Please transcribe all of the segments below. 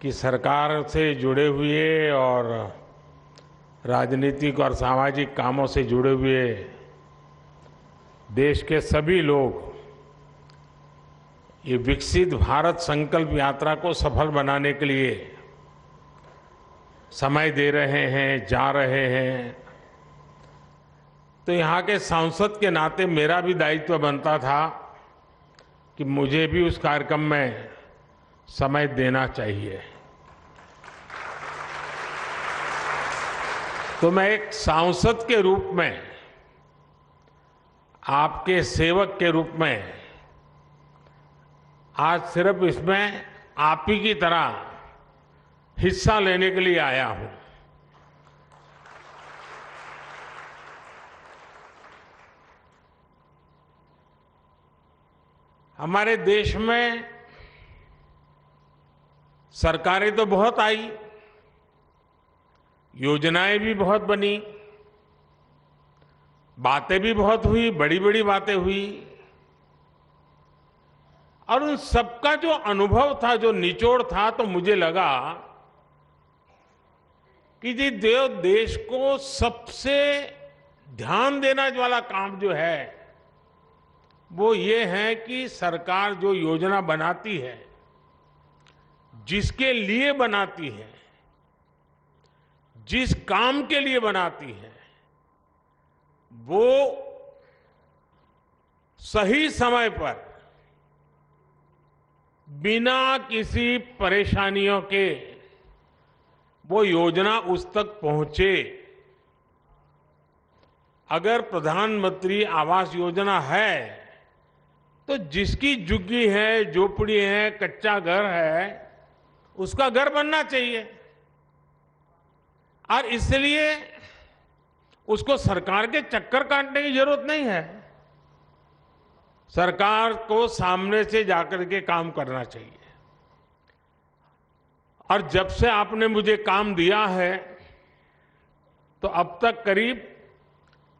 कि सरकार से जुड़े हुए और राजनीतिक और सामाजिक कामों से जुड़े हुए देश के सभी लोग ये विकसित भारत संकल्प यात्रा को सफल बनाने के लिए समय दे रहे हैं, जा रहे हैं। तो यहाँ के सांसद के नाते मेरा भी दायित्व बनता था कि मुझे भी उस कार्यक्रम में समय देना चाहिए। तो मैं एक सांसद के रूप में, आपके सेवक के रूप में आज सिर्फ इसमें आप ही की तरह हिस्सा लेने के लिए आया हूं। हमारे देश में सरकारें तो बहुत आई, योजनाएं भी बहुत बनी, बातें भी बहुत हुई, बड़ी बड़ी बातें हुई, और उन सबका जो अनुभव था, जो निचोड़ था, तो मुझे लगा कि देश को सबसे ध्यान देना वाला काम जो है वो ये है कि सरकार जो योजना बनाती है, जिसके लिए बनाती है, जिस काम के लिए बनाती है, वो सही समय पर बिना किसी परेशानियों के वो योजना उस तक पहुंचे। अगर प्रधानमंत्री आवास योजना है तो जिसकी झुग्गी है, झोपड़ी है, कच्चा घर है, उसका घर बनना चाहिए, और इसलिए उसको सरकार के चक्कर काटने की जरूरत नहीं है। सरकार को सामने से जाकर के काम करना चाहिए। और जब से आपने मुझे काम दिया है तो अब तक करीब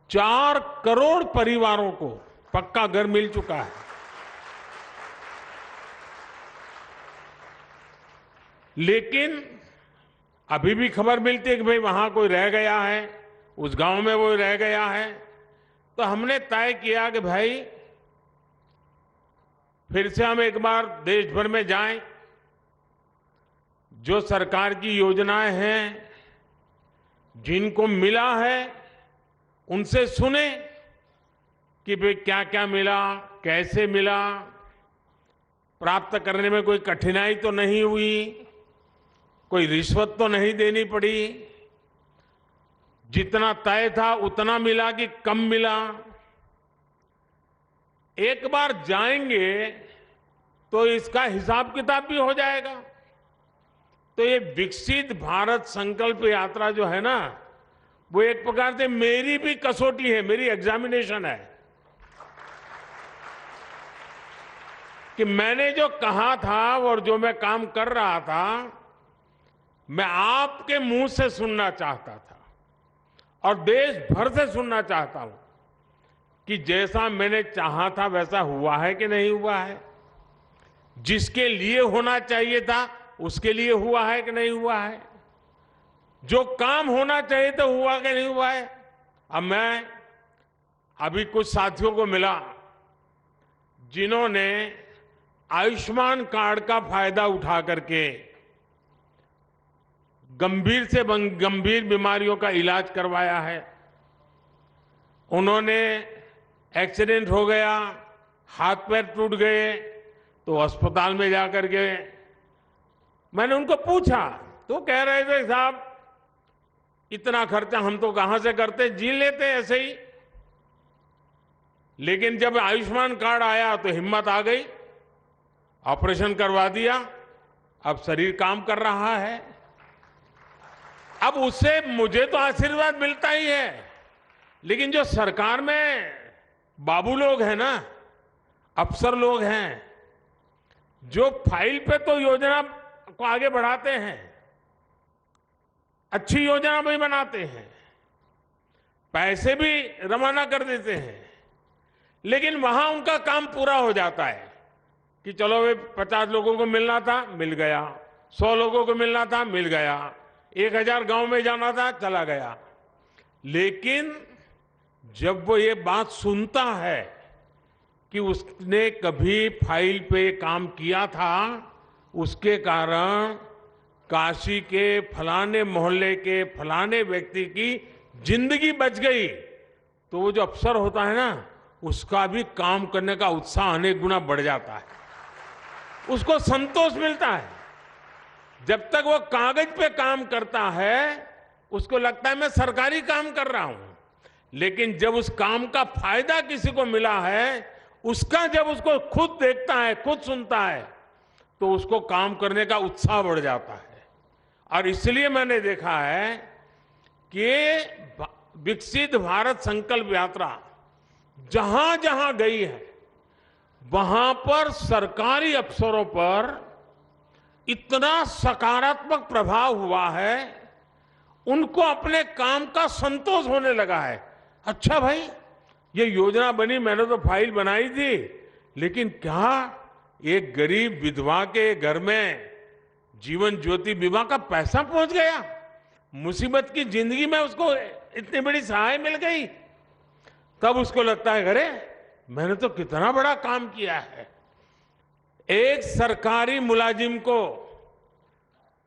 4 करोड़ परिवारों को पक्का घर मिल चुका है। लेकिन अभी भी खबर मिलती है कि भाई वहां कोई रह गया है, उस गांव में वो रह गया है। तो हमने तय किया कि भाई फिर से हम एक बार देश भर में जाएं, जो सरकार की योजनाएं हैं, जिनको मिला है, उनसे सुने कि भाई क्या क्या मिला, कैसे मिला, प्राप्त करने में कोई कठिनाई तो नहीं हुई, कोई रिश्वत तो नहीं देनी पड़ी, जितना तय था उतना मिला कि कम मिला। एक बार जाएंगे तो इसका हिसाब किताब भी हो जाएगा। तो ये विकसित भारत संकल्प यात्रा जो है ना, वो एक प्रकार से मेरी भी कसौटी है, मेरी एग्जामिनेशन है कि मैंने जो कहा था और जो मैं काम कर रहा था, मैं आपके मुंह से सुनना चाहता था और देश भर से सुनना चाहता हूं कि जैसा मैंने चाहा था वैसा हुआ है कि नहीं हुआ है, जिसके लिए होना चाहिए था उसके लिए हुआ है कि नहीं हुआ है, जो काम होना चाहिए था हुआ कि नहीं हुआ है। अब मैं अभी कुछ साथियों को मिला जिन्होंने आयुष्मान कार्ड का फायदा उठा करके गंभीर से गंभीर बीमारियों का इलाज करवाया है। उन्होंने एक्सीडेंट हो गया, हाथ पैर टूट गए, तो अस्पताल में जाकर के मैंने उनको पूछा, तो कह रहे थे साहब इतना खर्चा हम तो कहां से करते, जी लेते ऐसे ही। लेकिन जब आयुष्मान कार्ड आया तो हिम्मत आ गई, ऑपरेशन करवा दिया, अब शरीर काम कर रहा है। अब उससे मुझे तो आशीर्वाद मिलता ही है, लेकिन जो सरकार में बाबू लोग हैं ना, अफसर लोग हैं, जो फाइल पे तो योजना को आगे बढ़ाते हैं, अच्छी योजना भी बनाते हैं, पैसे भी रवाना कर देते हैं, लेकिन वहां उनका काम पूरा हो जाता है कि चलो वे 50 लोगों को मिलना था, मिल गया, 100 लोगों को मिलना था, मिल गया। 1000 गांव में जाना था, चला गया। लेकिन जब वो ये बात सुनता है कि उसने कभी फाइल पे काम किया था, उसके कारण काशी के फलाने मोहल्ले के फलाने व्यक्ति की जिंदगी बच गई, तो वो जो अफसर होता है ना, उसका भी काम करने का उत्साह अनेक गुना बढ़ जाता है, उसको संतोष मिलता है। जब तक वो कागज पे काम करता है उसको लगता है मैं सरकारी काम कर रहा हूं, लेकिन जब उस काम का फायदा किसी को मिला है, उसका जब उसको खुद देखता है, खुद सुनता है, तो उसको काम करने का उत्साह बढ़ जाता है। और इसलिए मैंने देखा है कि विकसित भारत संकल्प यात्रा जहां जहां गई है, वहां पर सरकारी अफसरों पर इतना सकारात्मक प्रभाव हुआ है, उनको अपने काम का संतोष होने लगा है। अच्छा भाई, ये योजना बनी, मैंने तो फाइल बनाई थी, लेकिन क्या एक गरीब विधवा के घर में जीवन ज्योति बीमा का पैसा पहुंच गया? मुसीबत की जिंदगी में उसको इतनी बड़ी सहाय मिल गई। तब उसको लगता है अरे मैंने तो कितना बड़ा काम किया है। एक सरकारी मुलाजिम को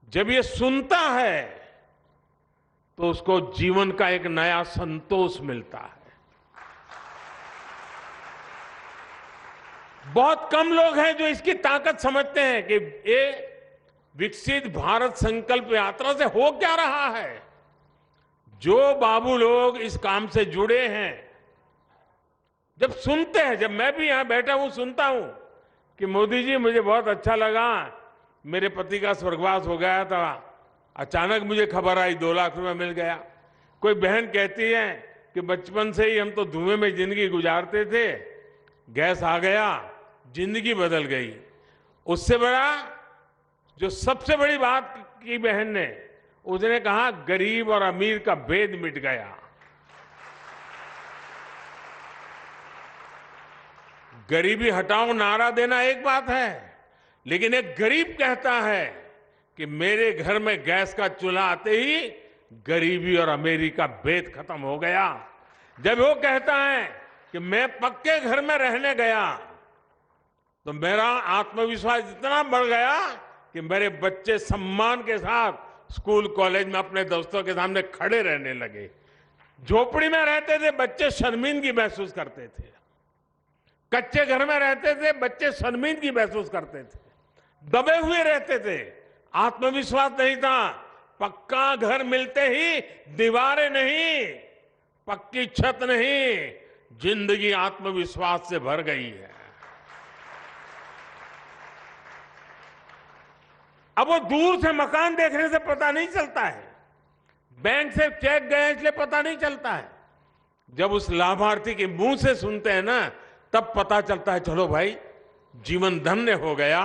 जब ये सुनता है तो उसको जीवन का एक नया संतोष मिलता है। बहुत कम लोग हैं जो इसकी ताकत समझते हैं कि ये विकसित भारत संकल्प यात्रा से हो क्या रहा है। जो बाबू लोग इस काम से जुड़े हैं, जब सुनते हैं, जब मैं भी यहां बैठा हूं सुनता हूं कि मोदी जी मुझे बहुत अच्छा लगा, मेरे पति का स्वर्गवास हो गया था, अचानक मुझे खबर आई 2 लाख रुपए मिल गया। कोई बहन कहती है कि बचपन से ही हम तो धुएं में जिंदगी गुजारते थे, गैस आ गया, जिंदगी बदल गई। उससे बड़ा जो सबसे बड़ी बात की बहन ने, उसने कहा गरीब और अमीर का भेद मिट गया। गरीबी हटाओ नारा देना एक बात है, लेकिन एक गरीब कहता है कि मेरे घर में गैस का चूल्हा आते ही गरीबी और अमीरी का भेद खत्म हो गया। जब वो कहता है कि मैं पक्के घर में रहने गया तो मेरा आत्मविश्वास इतना बढ़ गया कि मेरे बच्चे सम्मान के साथ स्कूल कॉलेज में अपने दोस्तों के सामने खड़े रहने लगे। झोपड़ी में रहते थे बच्चे शर्मिंदगी महसूस करते थे, कच्चे घर में रहते थे बच्चे शर्मिंदगी महसूस करते थे, दबे हुए रहते थे, आत्मविश्वास नहीं था। पक्का घर मिलते ही दीवारें नहीं, पक्की छत नहीं, जिंदगी आत्मविश्वास से भर गई है। अब वो दूर से मकान देखने से पता नहीं चलता है, बैंक से चेक गए इसलिए पता नहीं चलता है। जब उस लाभार्थी के मुंह से सुनते हैं ना, तब पता चलता है चलो भाई जीवन धन्य हो गया,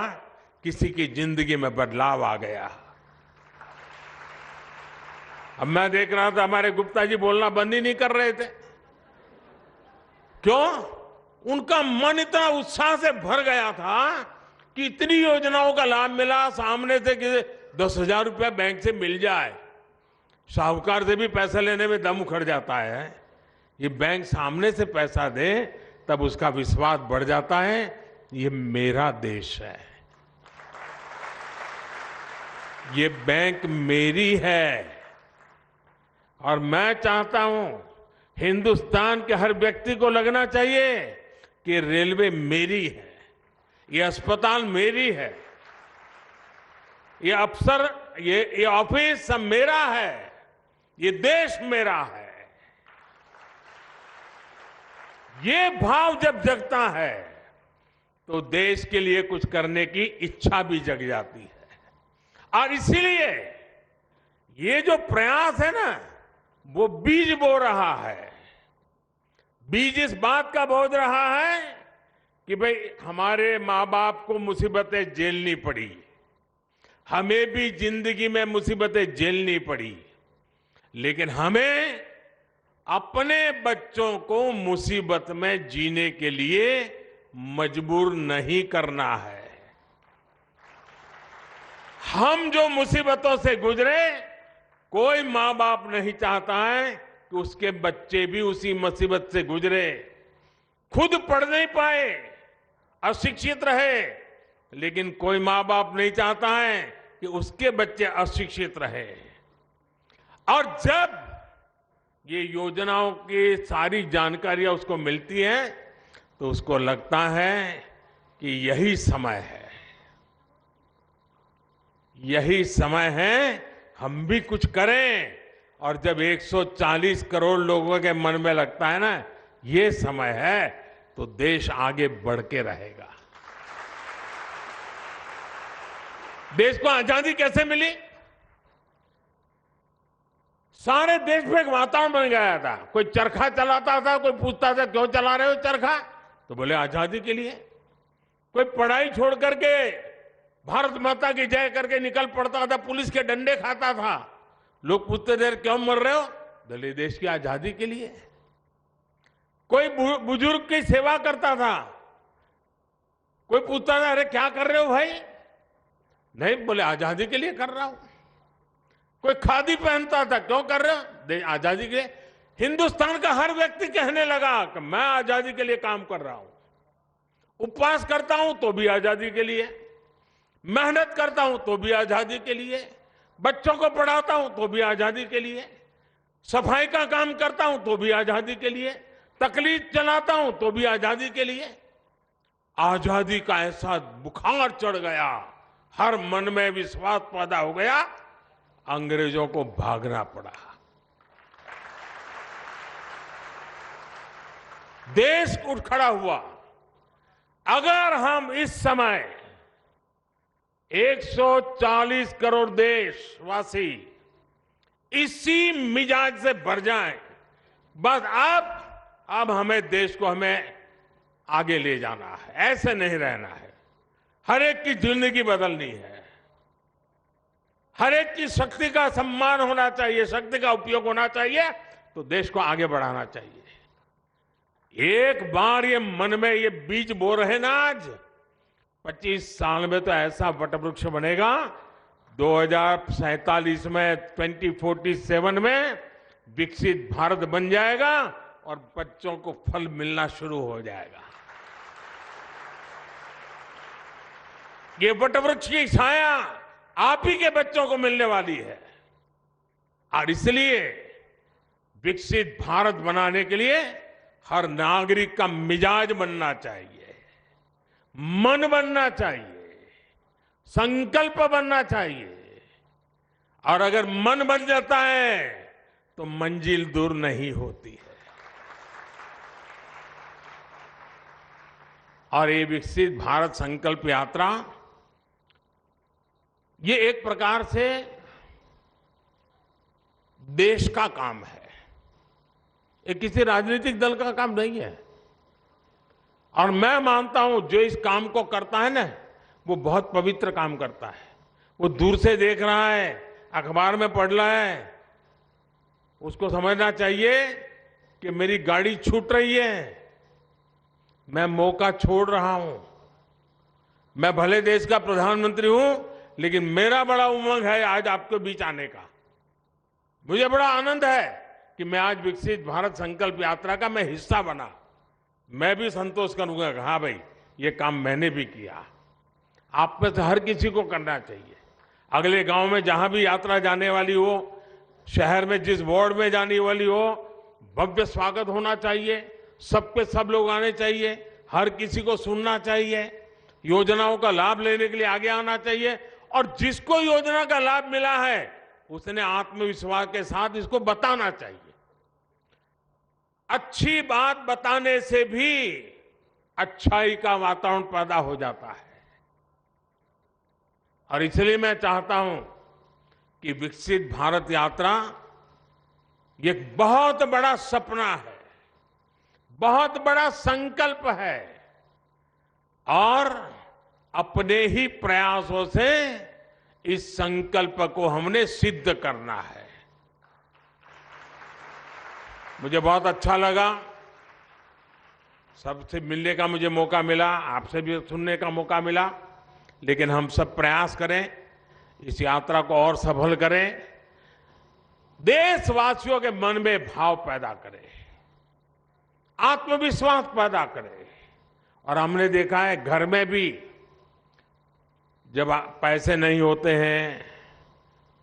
किसी की जिंदगी में बदलाव आ गया। अब मैं देख रहा था हमारे गुप्ता जी बोलना बंद ही नहीं कर रहे थे। क्यों? उनका मन इतना उत्साह से भर गया था कि इतनी योजनाओं का लाभ मिला, सामने से कि 10,000 रुपया बैंक से मिल जाए। साहूकार से भी पैसा लेने में दम उखड़ जाता है, ये बैंक सामने से पैसा दे तब उसका विश्वास बढ़ जाता है, ये मेरा देश है, ये बैंक मेरी है। और मैं चाहता हूं हिंदुस्तान के हर व्यक्ति को लगना चाहिए कि रेलवे मेरी है, ये अस्पताल मेरी है, ये अफसर, ये ऑफिस सब मेरा है, ये देश मेरा है। ये भाव जब जगता है तो देश के लिए कुछ करने की इच्छा भी जग जाती है। और इसीलिए ये जो प्रयास है ना, वो बीज बो रहा है। बीज इस बात का बो रहा है कि भाई हमारे माँ बाप को मुसीबतें झेलनी पड़ी, हमें भी जिंदगी में मुसीबतें झेलनी पड़ी, लेकिन हमें अपने बच्चों को मुसीबत में जीने के लिए मजबूर नहीं करना है। हम जो मुसीबतों से गुजरे, कोई मां बाप नहीं चाहता है कि उसके बच्चे भी उसी मुसीबत से गुजरे। खुद पढ़ नहीं पाए, अशिक्षित रहे, लेकिन कोई मां बाप नहीं चाहता है कि उसके बच्चे अशिक्षित रहे। और जब ये योजनाओं की सारी जानकारियां उसको मिलती हैं, तो उसको लगता है कि यही समय है, यही समय है हम भी कुछ करें। और जब 140 करोड़ लोगों के मन में लगता है ना ये समय है, तो देश आगे बढ़ के रहेगा। देश को आजादी कैसे मिली? सारे देश में एक वातावरण बन गया था। कोई चरखा चलाता था, कोई पूछता था क्यों चला रहे हो चरखा, तो बोले आजादी के लिए। कोई पढ़ाई छोड़ करके भारत माता की जय करके निकल पड़ता था, पुलिस के डंडे खाता था। लोग पूछते थे क्यों मर रहे हो, बोले देश की आजादी के लिए। कोई बुजुर्ग की सेवा करता था, कोई पूछता था अरे क्या कर रहे हो भाई, नहीं बोले आजादी के लिए कर रहा हूं। कोई खादी पहनता था, क्यों कर रहे हो, आजादी के लिए। हिंदुस्तान का हर व्यक्ति कहने लगा कि मैं आजादी के लिए काम कर रहा हूं। उपवास करता हूं तो भी आजादी के लिए, मेहनत करता हूं तो भी आजादी के लिए, बच्चों को पढ़ाता हूं तो भी आजादी के लिए, सफाई का काम करता हूं तो भी आजादी के लिए, तकलीफ चलाता हूं तो भी आजादी के लिए। आजादी का ऐसा बुखार चढ़ गया, हर मन में विश्वास पैदा हो गया, अंग्रेजों को भागना पड़ा। देश उठ खड़ा हुआ। अगर हम इस समय 140 करोड़ देशवासी इसी मिजाज से भर जाएं, बस अब हमें देश को हमें आगे ले जाना है, ऐसे नहीं रहना है। हर एक की जिंदगी बदलनी है, हर एक की शक्ति का सम्मान होना चाहिए, शक्ति का उपयोग होना चाहिए, तो देश को आगे बढ़ाना चाहिए। एक बार ये मन में ये बीज बो रहे ना, आज 25 साल में तो ऐसा वटवृक्ष बनेगा, 2047 में 2047 में विकसित भारत बन जाएगा और बच्चों को फल मिलना शुरू हो जाएगा। ये वटवृक्ष की छाया आप ही के बच्चों को मिलने वाली है। और इसलिए विकसित भारत बनाने के लिए हर नागरिक का मिजाज बनना चाहिए, मन बनना चाहिए, संकल्प बनना चाहिए। और अगर मन बन जाता है तो मंजिल दूर नहीं होती है। और ये विकसित भारत संकल्प यात्रा, ये एक प्रकार से देश का काम है, ये किसी राजनीतिक दल का काम नहीं है। और मैं मानता हूं जो इस काम को करता है ना, वो बहुत पवित्र काम करता है। वो दूर से देख रहा है, अखबार में पढ़ रहा है, उसको समझना चाहिए कि मेरी गाड़ी छूट रही है, मैं मौका छोड़ रहा हूं। मैं भले देश का प्रधानमंत्री हूं, लेकिन मेरा बड़ा उमंग है आज आपके बीच आने का। मुझे बड़ा आनंद है कि मैं आज विकसित भारत संकल्प यात्रा का मैं हिस्सा बना। मैं भी संतोष करूंगा कि हाँ भाई, ये काम मैंने भी किया। आप में से हर किसी को करना चाहिए। अगले गांव में जहां भी यात्रा जाने वाली हो, शहर में जिस वार्ड में जाने वाली हो, भव्य स्वागत होना चाहिए। सब पे सब लोग आने चाहिए, हर किसी को सुनना चाहिए, योजनाओं का लाभ लेने के लिए आगे आना चाहिए। और जिसको योजना का लाभ मिला है उसने आत्मविश्वास के साथ इसको बताना चाहिए। अच्छी बात बताने से भी अच्छाई का वातावरण पैदा हो जाता है। और इसलिए मैं चाहता हूं कि विकसित भारत यात्रा ये एक बहुत बड़ा सपना है, बहुत बड़ा संकल्प है, और अपने ही प्रयासों से इस संकल्प को हमने सिद्ध करना है। मुझे बहुत अच्छा लगा, सबसे मिलने का मुझे मौका मिला, आपसे भी सुनने का मौका मिला। लेकिन हम सब प्रयास करें इस यात्रा को और सफल करें, देशवासियों के मन में भाव पैदा करें, आत्मविश्वास पैदा करें। और हमने देखा है घर में भी जब पैसे नहीं होते हैं,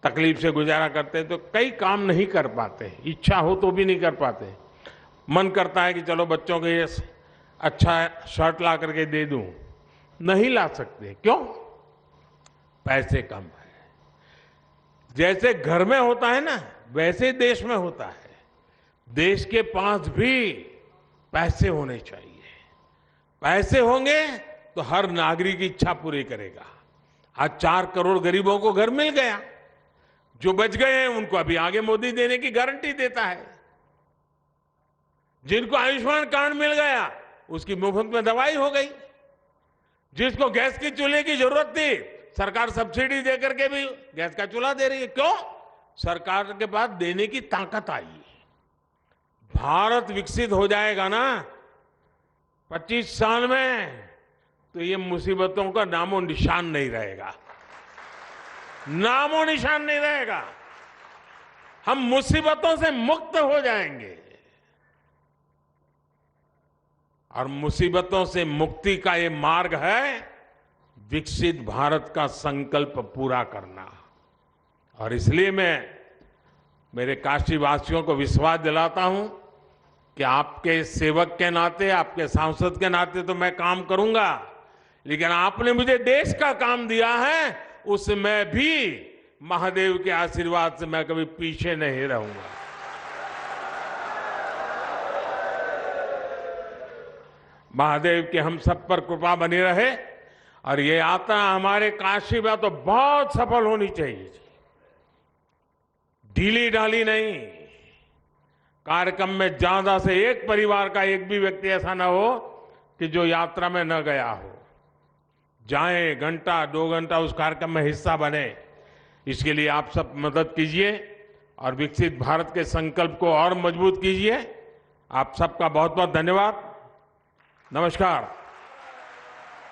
तकलीफ से गुजारा करते हैं, तो कई काम नहीं कर पाते, इच्छा हो तो भी नहीं कर पाते। मन करता है कि चलो बच्चों के ये अच्छा शर्ट ला करके दे दूं, नहीं ला सकते। क्यों? पैसे कम है। जैसे घर में होता है ना, वैसे देश में होता है। देश के पास भी पैसे होने चाहिए। पैसे होंगे तो हर नागरिक की इच्छा पूरी करेगा। आज 4 करोड़ गरीबों को घर मिल गया, जो बच गए हैं उनको अभी आगे मोदी देने की गारंटी देता है। जिनको आयुष्मान कार्ड मिल गया उसकी मुफ्त में दवाई हो गई। जिसको गैस की चूल्हे की जरूरत थी, सरकार सब्सिडी देकर के भी गैस का चूल्हा दे रही है। क्यों? सरकार के पास देने की ताकत आई। भारत विकसित हो जाएगा ना 25 साल में, तो ये मुसीबतों का नामो निशान नहीं रहेगा, नामो निशान नहीं रहेगा। हम मुसीबतों से मुक्त हो जाएंगे। और मुसीबतों से मुक्ति का ये मार्ग है विकसित भारत का संकल्प पूरा करना। और इसलिए मैं मेरे काशीवासियों को विश्वास दिलाता हूं कि आपके सेवक के नाते, आपके सांसद के नाते तो मैं काम करूंगा, लेकिन आपने मुझे देश का काम दिया है, उसमें भी महादेव के आशीर्वाद से मैं कभी पीछे नहीं रहूंगा। महादेव की हम सब पर कृपा बनी रहे और ये यात्रा हमारे काशी में तो बहुत सफल होनी चाहिए। ढीली ढाली नहीं। कार्यक्रम में ज्यादा से एक परिवार का एक भी व्यक्ति ऐसा ना हो कि जो यात्रा में न गया हो। जाएं, घंटा 2 घंटा उस कार्यक्रम में हिस्सा बने। इसके लिए आप सब मदद कीजिए और विकसित भारत के संकल्प को और मजबूत कीजिए। आप सबका बहुत बहुत धन्यवाद। नमस्कार।